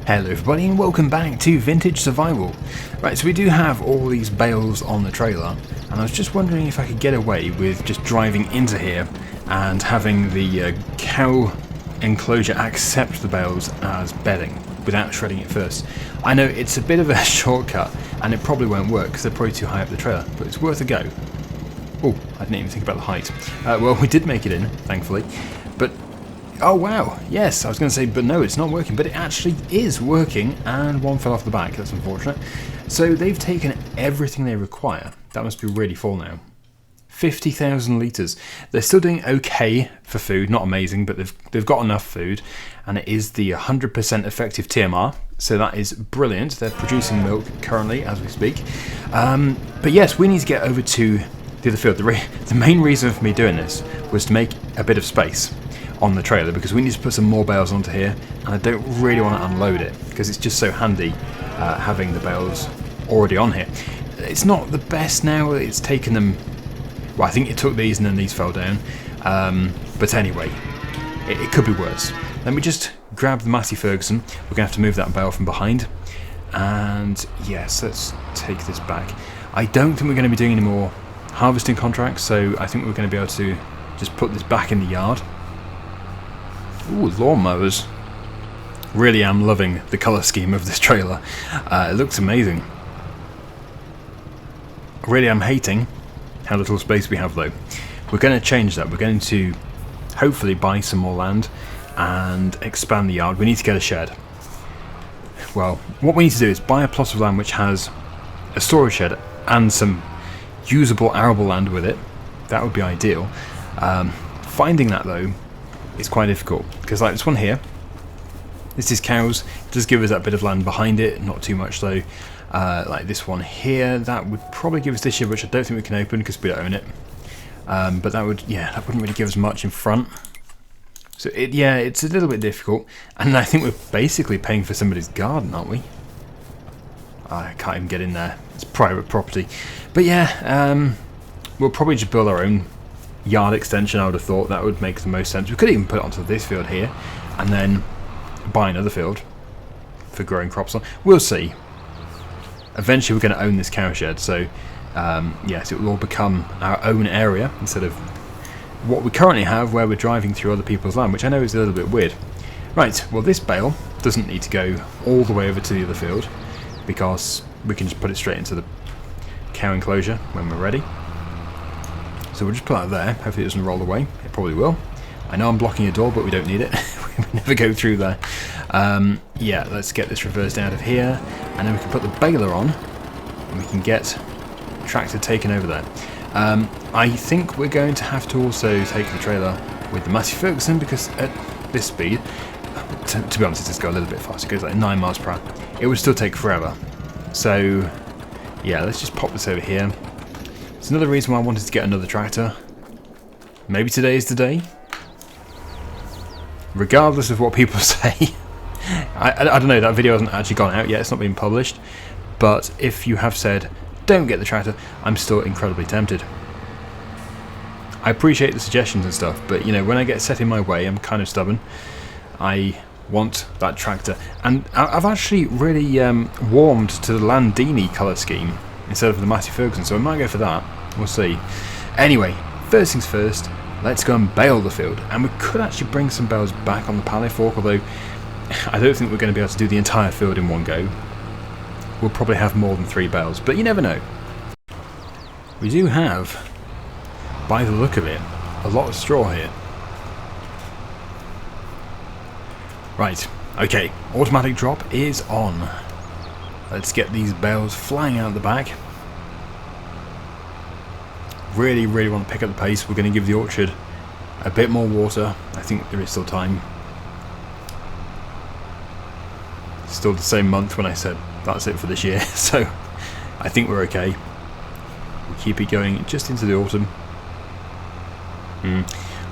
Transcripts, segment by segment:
Hello everybody and welcome back to Vintage Survival. Right, so we do have all these bales on the trailer, and I was just wondering if I could get away with just driving into here and having the cow enclosure accept the bales as bedding without shredding it first. I know it's a bit of a shortcut and it probably won't work because they're probably too high up the trailer, but it's worth a go. Oh, I didn't even think about the height. Well, we did make it in, thankfully, but oh wow, yes, I was going to say, but no, it's not working, but it actually is working, and one fell off the back, that's unfortunate. So they've taken everything they require. That must be really full now. 50,000 litres. They're still doing okay for food, not amazing, but they've got enough food, and it is the 100% effective TMR, so that is brilliant. They're producing milk currently as we speak. But yes, we need to get over to the other field. The main reason for me doing this was to make a bit of space on the trailer, because we need to put some more bales onto here, and I don't really want to unload it because it's just so handy having the bales already on here. It's not the best now. It's taken them, well, I think it took these and then these fell down, but anyway, it could be worse. Let me just grab the Matty Ferguson. We're going to have to move that bale from behind, and yes, let's take this back. I don't think we're going to be doing any more harvesting contracts, so I think we're going to be able to just put this back in the yard. Ooh, lawnmowers. Really am loving the colour scheme of this trailer. It looks amazing. Really am hating how little space we have though. We're going to change that. We're going to hopefully buy some more land and expand the yard. We need to get a shed. Well, what we need to do is buy a plot of land which has a storage shed and some usable arable land with it. That would be ideal. Finding that though, it's quite difficult, because like this one here, this is cows. It does give us that bit of land behind it, not too much though. Like this one here, that would probably give us this year, which I don't think we can open because we don't own it. But that would, yeah, that wouldn't really give us much in front. So yeah, it's a little bit difficult, and I think we're basically paying for somebody's garden, aren't we? I can't even get in there. It's private property. But yeah, we'll probably just build our own yard extension. I would have thought that would make the most sense. We could even put it onto this field here and then buy another field for growing crops on. We'll see. Eventually we're going to own this cow shed, so yes, it will all become our own area instead of what we currently have where we're driving through other people's land, which I know is a little bit weird. Right, well this bale doesn't need to go all the way over to the other field because we can just put it straight into the cow enclosure when we're ready. So we'll just put that there. Hopefully it doesn't roll away. It probably will. I know I'm blocking a door, but we don't need it. We never go through there. Yeah, let's get this reversed out of here, and then we can put the baler on, and we can get the tractor taken over there. I think we're going to have to also take the trailer with the Matty Ferguson, because at this speed, to be honest, it does go a little bit faster. It goes like 9 miles per hour. It would still take forever. So yeah, let's just pop this over here. It's another reason why I wanted to get another tractor. Maybe today is the day. Regardless of what people say. I don't know, that video hasn't actually gone out yet, it's not been published. But if you have said, don't get the tractor, I'm still incredibly tempted. I appreciate the suggestions and stuff, but you know, when I get set in my way, I'm kind of stubborn. I want that tractor. And I've actually really warmed to the Landini colour scheme instead of the Matty Ferguson, so I might go for that. We'll see. Anyway, first things first, let's go and bale the field. And we could actually bring some bales back on the pallet fork, although I don't think we're going to be able to do the entire field in one go. We'll probably have more than 3 bales, but you never know. We do have, by the look of it, a lot of straw here. Right, okay, automatic drop is on. Let's get these bales flying out the back. Really, really want to pick up the pace. We're going to give the orchard a bit more water. I think there is still time. Still the same month when I said that's it for this year, so I think we're okay. We'll keep it going just into the autumn.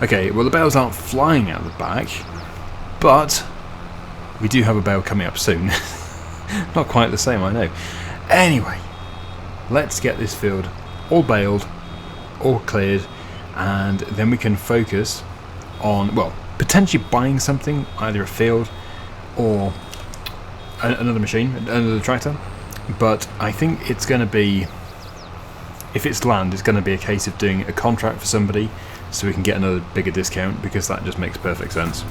Okay, well the bales aren't flying out the back, but we do have a bale coming up soon. Not quite the same, I know. Anyway, let's get this field all baled, all cleared, and then we can focus on, well, potentially buying something, either a field or another machine, another tractor, but I think it's going to be, if it's land, it's going to be a case of doing a contract for somebody so we can get another bigger discount, because that just makes perfect sense.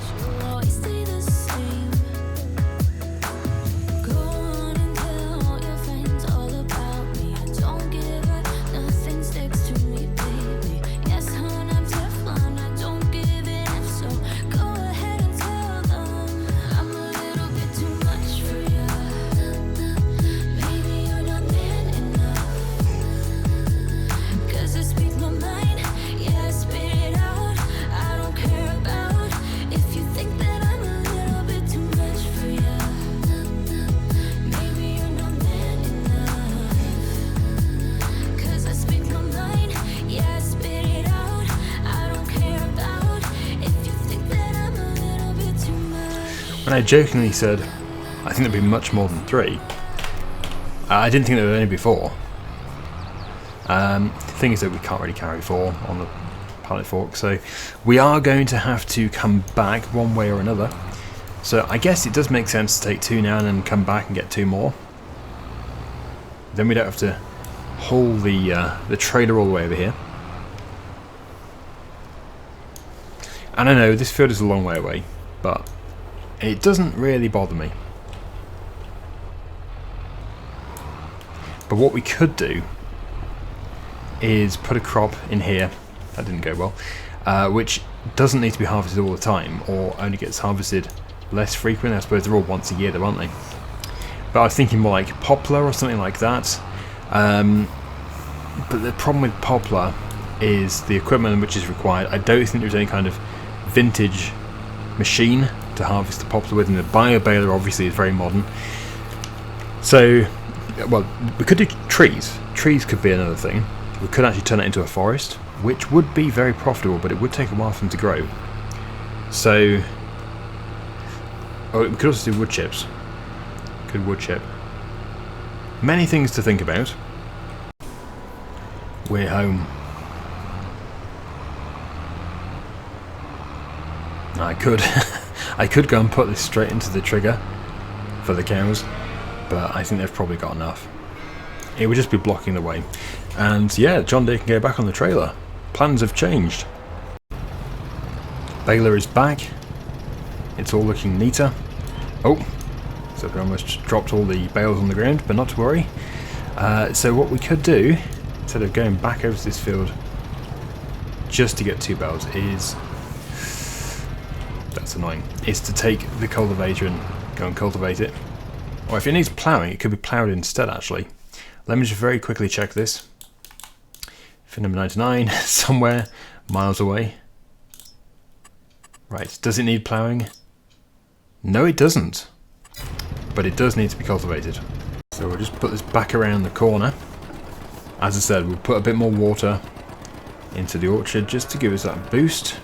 When I jokingly said I think there'd be much more than 3, I didn't think there would only be 4. The thing is that we can't really carry 4 on the pallet fork, so we are going to have to come back one way or another. So I guess it does make sense to take 2 now and then come back and get 2 more. Then we don't have to haul the trailer all the way over here. And I know this field is a long way away, but it doesn't really bother me. But what we could do is put a crop in here, that didn't go well, which doesn't need to be harvested all the time, or only gets harvested less frequently. I suppose they're all once a year though, aren't they? But I was thinking more like poplar or something like that. But the problem with poplar is the equipment which is required. I don't think there's any kind of vintage machine to harvest the poplar with, and the bio baler obviously is very modern. So, well, we could do trees. Trees could be another thing. We could actually turn it into a forest, which would be very profitable, but it would take a while for them to grow. So, we could also do wood chips. Good wood chip. Many things to think about. We're home. I could go and put this straight into the trigger for the cows, but I think they've probably got enough. It would just be blocking the way. And yeah, John Deere can go back on the trailer. Plans have changed. Baler is back. It's all looking neater. Oh, so we almost dropped all the bales on the ground, but not to worry. So what we could do, instead of going back over to this field just to get 2 bales, is... that's annoying, is to take the cultivator and go and cultivate it. Or if it needs ploughing, it could be ploughed instead actually. Let me just very quickly check this. Fin number 99, somewhere miles away. Right, does it need ploughing? No, it doesn't. But it does need to be cultivated. So we'll just put this back around the corner. As I said, we'll put a bit more water into the orchard just to give us that boost.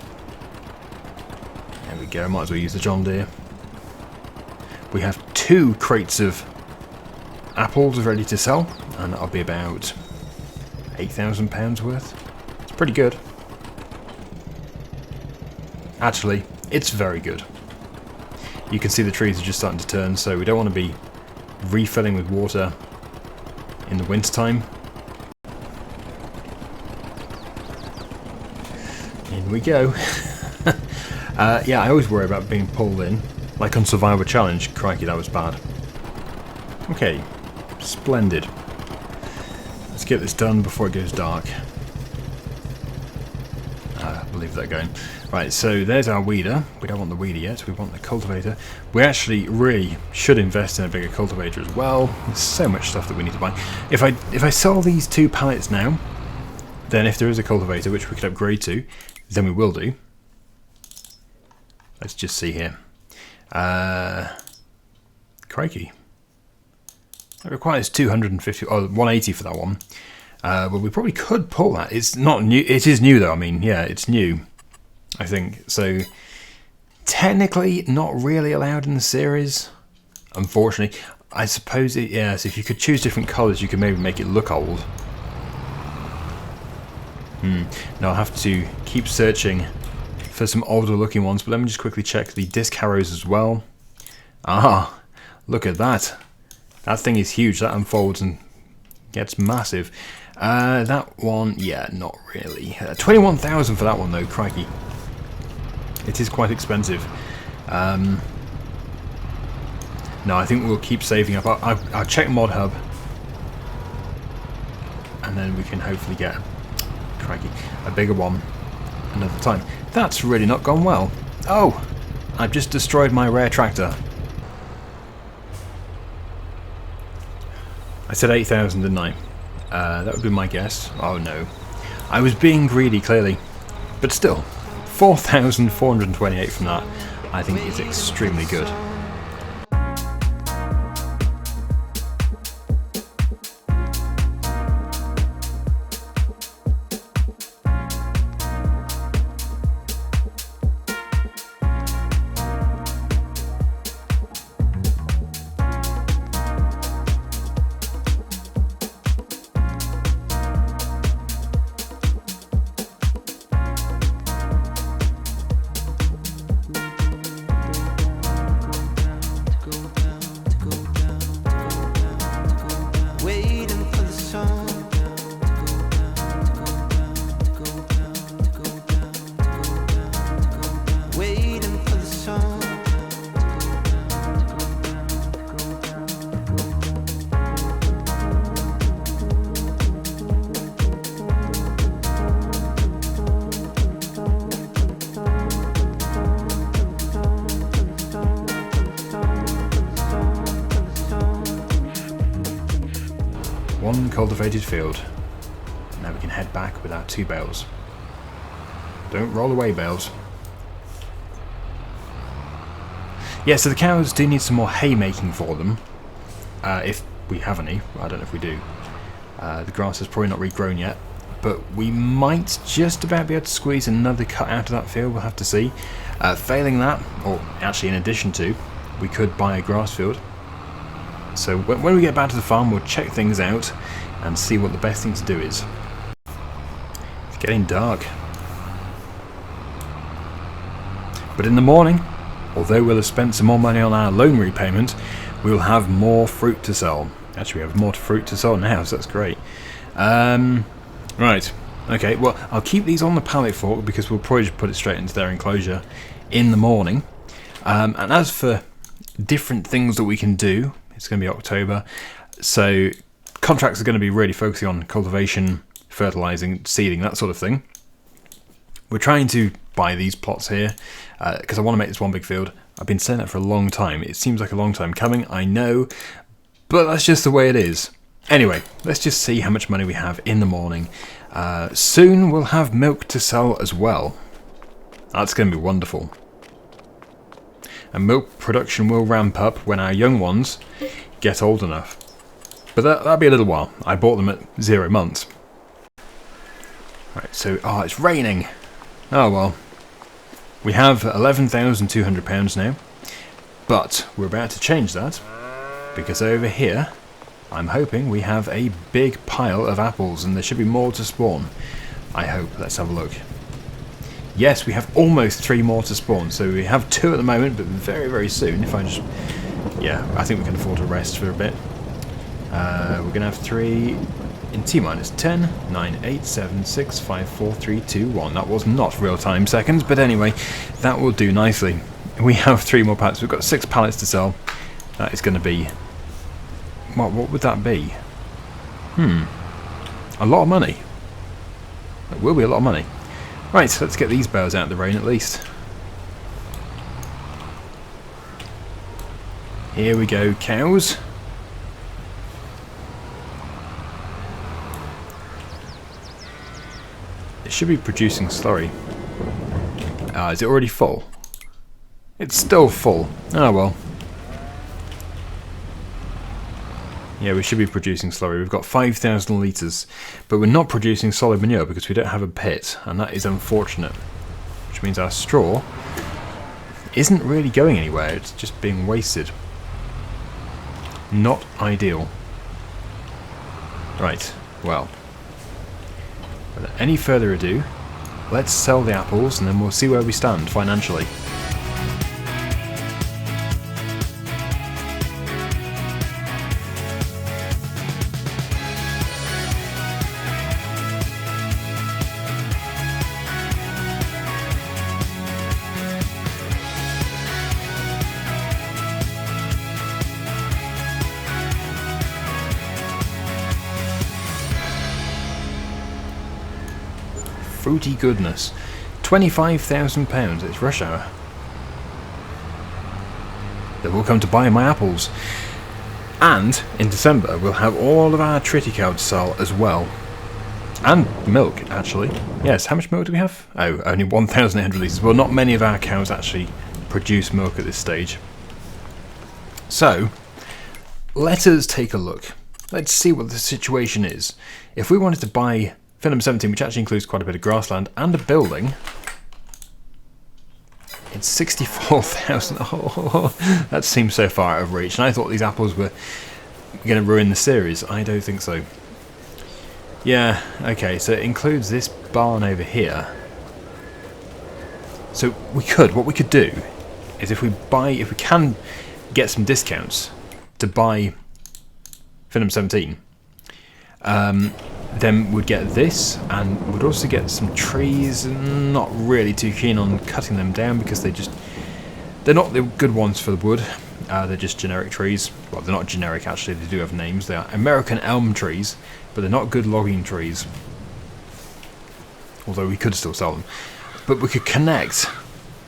There we go, might as well use the John Deere. We have 2 crates of apples ready to sell, and that'll be about £8,000 worth. It's pretty good. Actually, it's very good. You can see the trees are just starting to turn, so we don't want to be refilling with water in the winter time. In we go. Yeah, I always worry about being pulled in. Like on Survivor Challenge. Crikey, that was bad. Okay, splendid. Let's get this done before it goes dark. We'll leave that going. Right, so there's our weeder. We don't want the weeder yet, we want the cultivator. We actually really should invest in a bigger cultivator as well. There's so much stuff that we need to buy. If I sell these 2 pallets now, then if there is a cultivator, which we could upgrade to, then we will do. Let's just see here. Crikey. It requires 250, or 180 for that one. Well, we probably could pull that. It's not new. It is new though. I mean, yeah, it's new, I think. So technically not really allowed in the series, unfortunately. I suppose it, yes, if you could choose different colours, you could maybe make it look old. Now I'll have to keep searching for some older looking ones, but let me just quickly check the disc harrows as well. Ah, Look at that. That thing is huge. That unfolds and gets massive. That one, yeah, not really. 21,000 for that one though, crikey. It is quite expensive. No, I think we'll keep saving up. I'll check Mod Hub. And then we can hopefully get, crikey, a bigger one another time. That's really not gone well. Oh! I've just destroyed my rare tractor. I said 8,000, didn't I? That would be my guess. Oh no. I was being greedy, clearly. But still, 4,428 from that, I think is extremely good. One cultivated field. Now we can head back with our 2 bales. Don't roll away, bales. Yeah, so the cows do need some more haymaking for them. If we have any. I don't know if we do. The grass has probably not regrown yet. But we might just about be able to squeeze another cut out of that field. We'll have to see. Failing that, or actually in addition to, we could buy a grass field. So when we get back to the farm, we'll check things out and see what the best thing to do is. It's getting dark. But in the morning, although we'll have spent some more money on our loan repayment, we'll have more fruit to sell. Actually, we have more fruit to sell now, so that's great. Right. Okay, well, I'll keep these on the pallet fork because we'll probably just put it straight into their enclosure in the morning. And as for different things that we can do, it's going to be October, so contracts are going to be really focusing on cultivation, fertilizing, seeding, that sort of thing. We're trying to buy these plots here because I want to make this one big field. I've been saying that for a long time. It seems like a long time coming, I know, but that's just the way it is. Anyway, let's just see how much money we have in the morning. Soon we'll have milk to sell as well. That's going to be wonderful. And milk production will ramp up when our young ones get old enough. But that'll be a little while. I bought them at 0 months. Right, so, it's raining. Oh well. We have £11,200 now. But we're about to change that. Because over here, I'm hoping we have a big pile of apples. And there should be more to spawn. I hope. Let's have a look. Yes, we have almost 3 more to spawn, so we have 2 at the moment, but very, very soon, if I just... Yeah, I think we can afford to rest for a bit. We're going to have 3 in T-minus 10, 9, 8, 7, 6, 5, 4, 3, 2, 1. That was not real-time seconds, but anyway, that will do nicely. We have 3 more pallets. We've got 6 pallets to sell. That is going to be... What would that be? A lot of money. It will be a lot of money. Right, so let's get these bales out of the rain at least. Here we go, cows. It should be producing slurry. Is it already full? It's still full. Oh well. Yeah, we should be producing slurry. We've got 5,000 litres, but we're not producing solid manure because we don't have a pit, and that is unfortunate. Which means our straw isn't really going anywhere, it's just being wasted. Not ideal. Right, well, without any further ado, let's sell the apples and then we'll see where we stand financially. fruity goodness. £25,000. It's rush hour. They will come to buy my apples. And in December, we'll have all of our triticale to sell as well. And milk, actually. Yes, how much milk do we have? Oh, only 1,800 litres. Well, not many of our cows actually produce milk at this stage. So, let us take a look. Let's see what the situation is. If we wanted to buy Film 17, which actually includes quite a bit of grassland and a building, it's 64,000. Oh, that seems so far out of reach. And I thought these apples were going to ruin the series. I don't think so. Yeah, okay, so it includes this barn over here. So what we could do is if we can get some discounts to buy Film 17, then we'd get this, and we'd also get some trees. Not really too keen on cutting them down because they're not the good ones for the wood. They're just generic trees. Well, they're not generic actually, they do have names. They are American elm trees, but they're not good logging trees. Although we could still sell them. But we could connect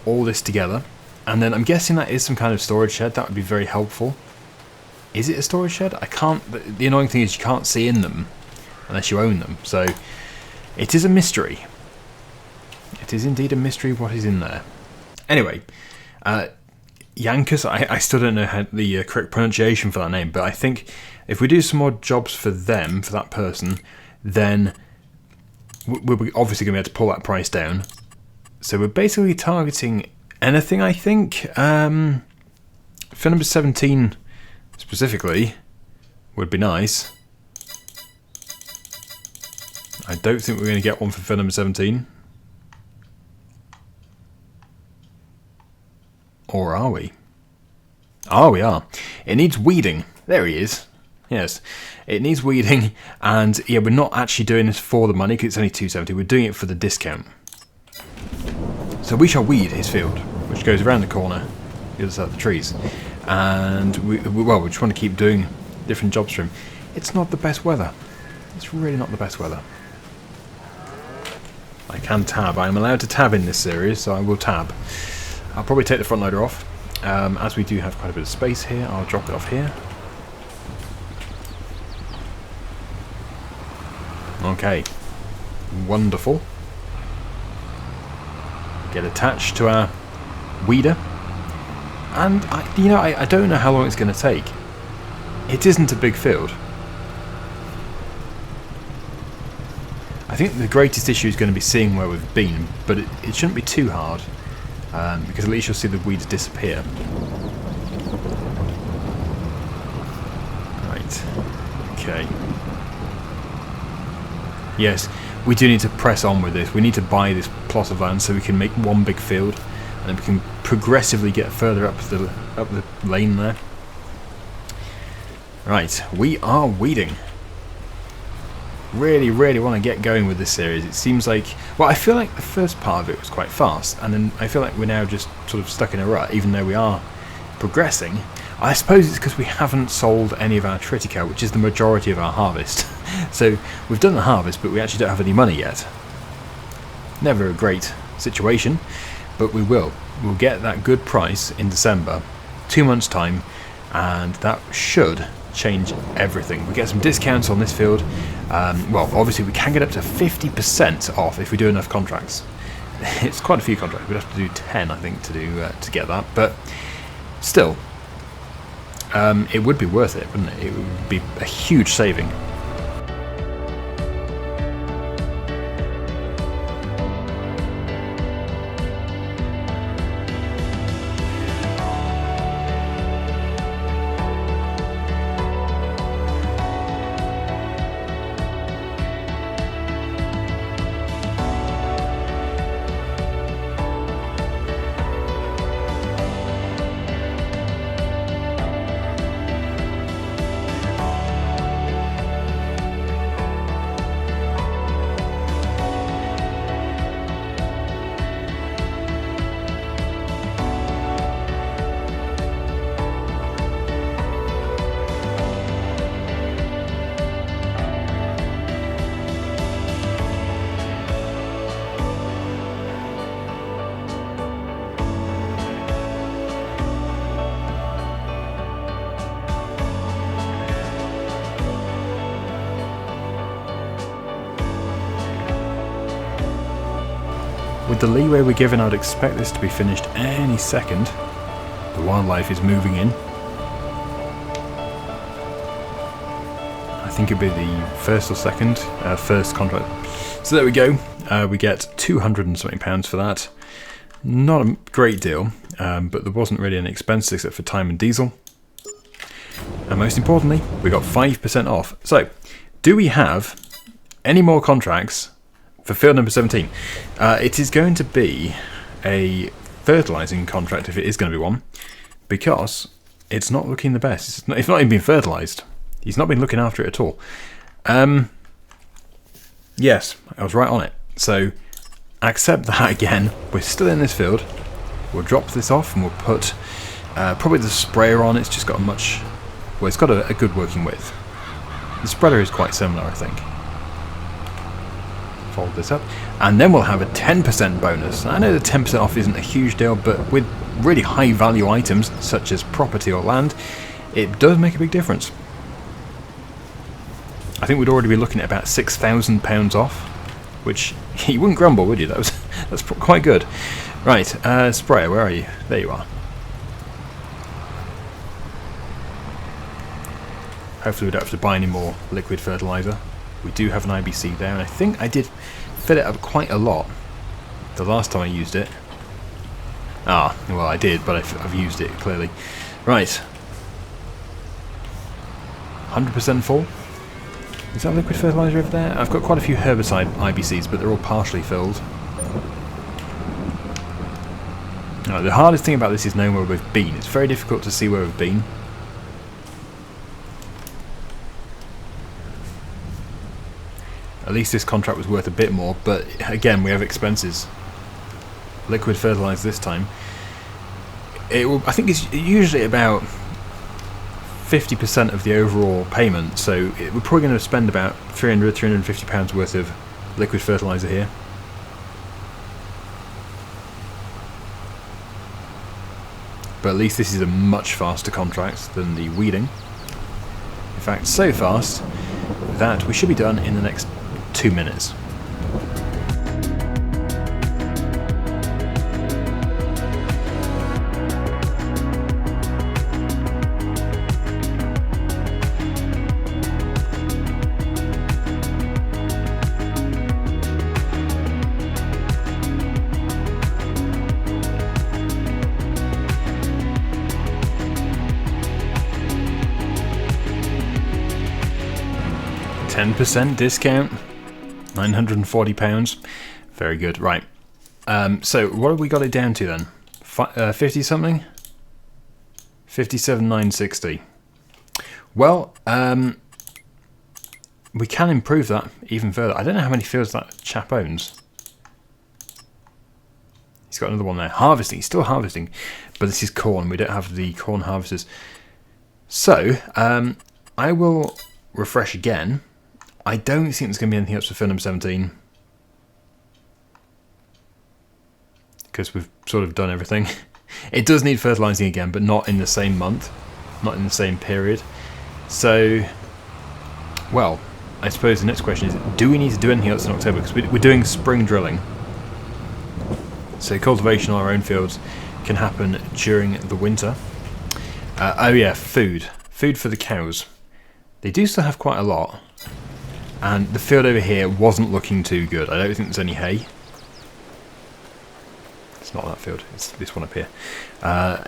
all this together, and then I'm guessing that is some kind of storage shed. That would be very helpful. Is it a storage shed? I can't. The annoying thing is you can't see in them unless you own them. So it is a mystery. It is indeed a mystery what is in there. Anyway, Yankus, I still don't know how the correct pronunciation for that name, but I think if we do some more jobs for them, for that person, then we're obviously going to be able to pull that price down. So we're basically targeting anything, I think. Film number 17 specifically would be nice. I don't think we're going to get one for film number 17. Or are we? Oh, we are. It needs weeding. There he is. Yes, it needs weeding, and yeah, we're not actually doing this for the money because it's only $270. We're doing it for the discount. So we shall weed his field, which goes around the corner, the other side of the trees, and we just want to keep doing different jobs for him. It's not the best weather. It's really not the best weather. I can tab. I am allowed to tab in this series, so I will tab. I'll probably take the front loader off. As we do have quite a bit of space here, I'll drop it off here. Okay. Wonderful. Get attached to our weeder. And, I don't know how long it's going to take. It isn't a big field. I think the greatest issue is going to be seeing where we've been, but it shouldn't be too hard. Because at least you'll see the weeds disappear. Right. Okay. Yes, we do need to press on with this. We need to buy this plot of land so we can make one big field, and then we can progressively get further up the lane there. Right, we are weeding. Really, really want to get going with this series. It seems like, well, I feel like the first part of it was quite fast, and then I feel like we're now just sort of stuck in a rut, even though we are progressing. I suppose it's because we haven't sold any of our triticale, which is the majority of our harvest. So we've done the harvest, but we actually don't have any money yet. Never a great situation, but we will. We'll get that good price in December, 2 months' time, and that should change everything. We get some discounts on this field. Well, obviously we can get up to 50% off if we do enough contracts. It's quite a few contracts. We'd have to do 10, I think, to get that. But still, it would be worth it, wouldn't it? It would be a huge saving. with the leeway we're given, I'd expect this to be finished any second. The wildlife is moving in. I think it'd be the first or second, first contract. So there we go. We get £200 and something for that. Not a great deal, but there wasn't really any expense except for time and diesel. And most importantly, we got 5% off. So, do we have any more contracts for field number 17? It is going to be a fertilising contract if it is going to be one, because it's not looking the best. It's not even been fertilised. He's not been looking after it at all. Yes, I was right on it. So, accept that again. We're still in this field. We'll drop this off and we'll put probably the sprayer on. It's just got a much... Well, it's got a good working width. The spreader is quite similar, I think. Fold this up. And then we'll have a 10% bonus. I know the 10% off isn't a huge deal, but with really high value items, such as property or land, it does make a big difference. I think we'd already be looking at about £6,000 off, which you wouldn't grumble, would you? That's quite good. Right, sprayer, where are you? There you are. Hopefully we don't have to buy any more liquid fertiliser. We do have an IBC there, and I think I did fill it up quite a lot the last time I used it. Ah, well I did, but I've used it clearly. Right. 100% full. Is that liquid fertiliser over there? I've got quite a few herbicide IBCs, but they're all partially filled. Now, the hardest thing about this is knowing where we've been. It's very difficult to see where we've been. At least this contract was worth a bit more, but again, we have expenses. Liquid fertiliser this time. I think it's usually about 50% of the overall payment, so we're probably going to spend about £350 worth of liquid fertiliser here. But at least this is a much faster contract than the weeding. In fact, so fast that we should be done in the next 2 minutes. 10% discount, £940. Very good. Right. So what have we got it down to then? 50 something? 57,960. Well, we can improve that even further. I don't know how many fields that chap owns. He's got another one there. Harvesting. He's still harvesting, but this is corn. We don't have the corn harvesters. So I will refresh again. I don't think there's going to be anything else for field number 17, because we've sort of done everything. It does need fertilising again, but not in the same month, not in the same period. So, well, I suppose the next question is, do we need to do anything else in October? Because we're doing spring drilling. So cultivation on our own fields can happen during the winter. Oh yeah, food. Food for the cows. They do still have quite a lot. And the field over here wasn't looking too good. I don't think there's any hay. It's not that field, it's this one up here.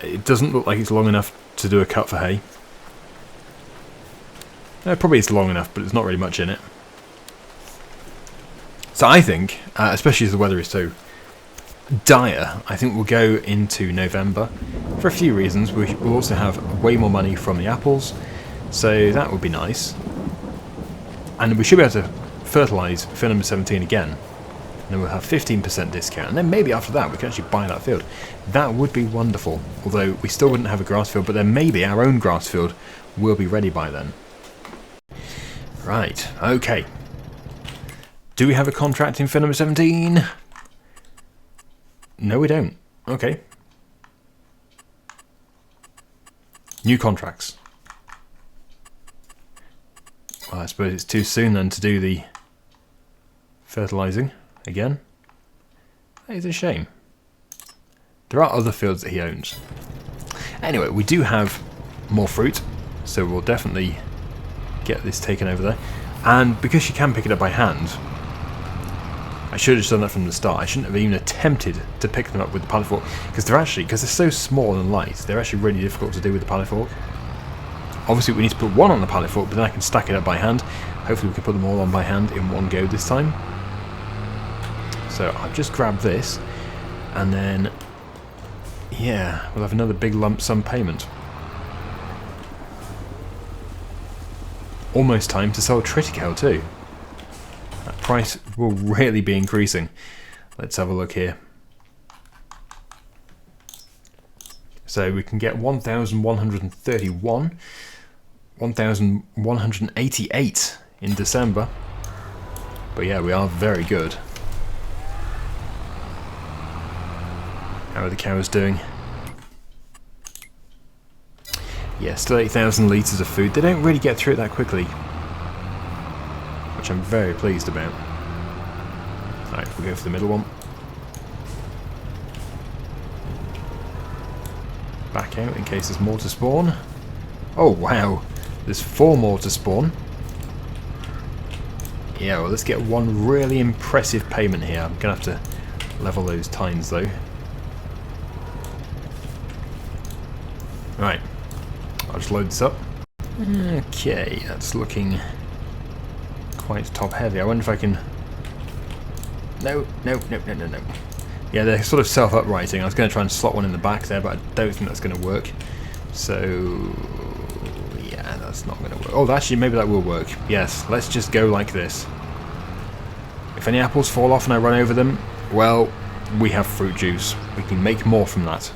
It doesn't look like it's long enough to do a cut for hay. Probably it's long enough, but there's not really much in it. So I think, especially as the weather is so dire, I think we'll go into November for a few reasons. We'll also have way more money from the apples, so that would be nice. And we should be able to fertilise field number 17 again. And then we'll have 15% discount. And then maybe after that we can actually buy that field. That would be wonderful. Although we still wouldn't have a grass field, but then maybe our own grass field will be ready by then. Right, okay. Do we have a contract in field number 17? No, we don't. Okay. New contracts. Well, I suppose it's too soon then to do the fertilising again. That is a shame. There are other fields that he owns. Anyway, we do have more fruit, so we'll definitely get this taken over there. And because you can pick it up by hand, I should have just done that from the start. I shouldn't have even attempted to pick them up with the pallet fork, because they're so small and light, they're actually really difficult to do with the pallet fork. Obviously we need to put one on the pallet fork, but then I can stack it up by hand. Hopefully we can put them all on by hand in one go this time. So I've just grabbed this, and then, yeah, we'll have another big lump sum payment. Almost time to sell Triticale too. That price will really be increasing. Let's have a look here. So we can get 1,131, 1,188 in December. But yeah, we are very good. How are the cows doing? Yeah, still 8,000 litres of food. They don't really get through it that quickly, which I'm very pleased about. Alright, we'll go for the middle one. Back out in case there's more to spawn. Oh wow, there's 4 more to spawn. Yeah, well, let's get one really impressive payment here. I'm going to have to level those tines though. Right, I'll just load this up. Okay, that's looking quite top heavy. I wonder if I can... No. Yeah, they're sort of self-uprighting. I was going to try and slot one in the back there, but I don't think that's going to work. So, yeah, that's not going to work. Oh, actually, maybe that will work. Yes, let's just go like this. If any apples fall off and I run over them, well, we have fruit juice. We can make more from that.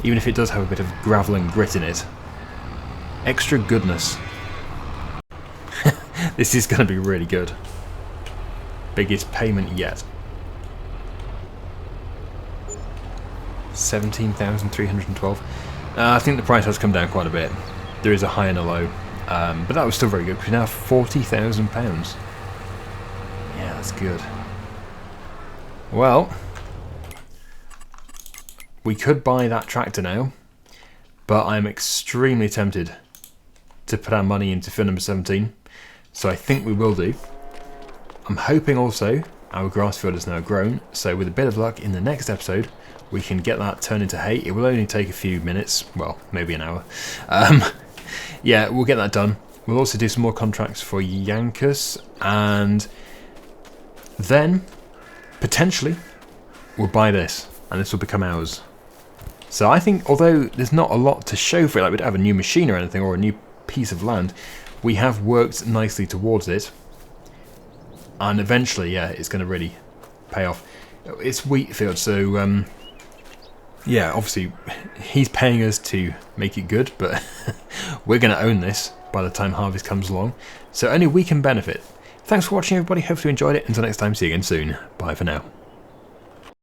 Even if it does have a bit of gravel and grit in it. Extra goodness. This is going to be really good. Biggest payment yet. 17,312. I think the price has come down quite a bit. There is a high and a low. But that was still very good. We now have £40,000. Yeah, that's good. Well, we could buy that tractor now, but I'm extremely tempted to put our money into field number 17, so I think we will do. I'm hoping also our grass field has now grown, so with a bit of luck in the next episode we can get that turned into hay. It will only take a few minutes, well, maybe an hour. Yeah, we'll get that done. We'll also do some more contracts for Yankus, and then potentially we'll buy this, and this will become ours. So I think, although there's not a lot to show for it, like we don't have a new machine or anything, or a new piece of land, we have worked nicely towards it. And eventually, yeah, it's going to really pay off. It's wheat field, so, yeah, obviously, he's paying us to make it good, but we're going to own this by the time harvest comes along. So only we can benefit. Thanks for watching, everybody. Hopefully you enjoyed it. Until next time, see you again soon. Bye for now.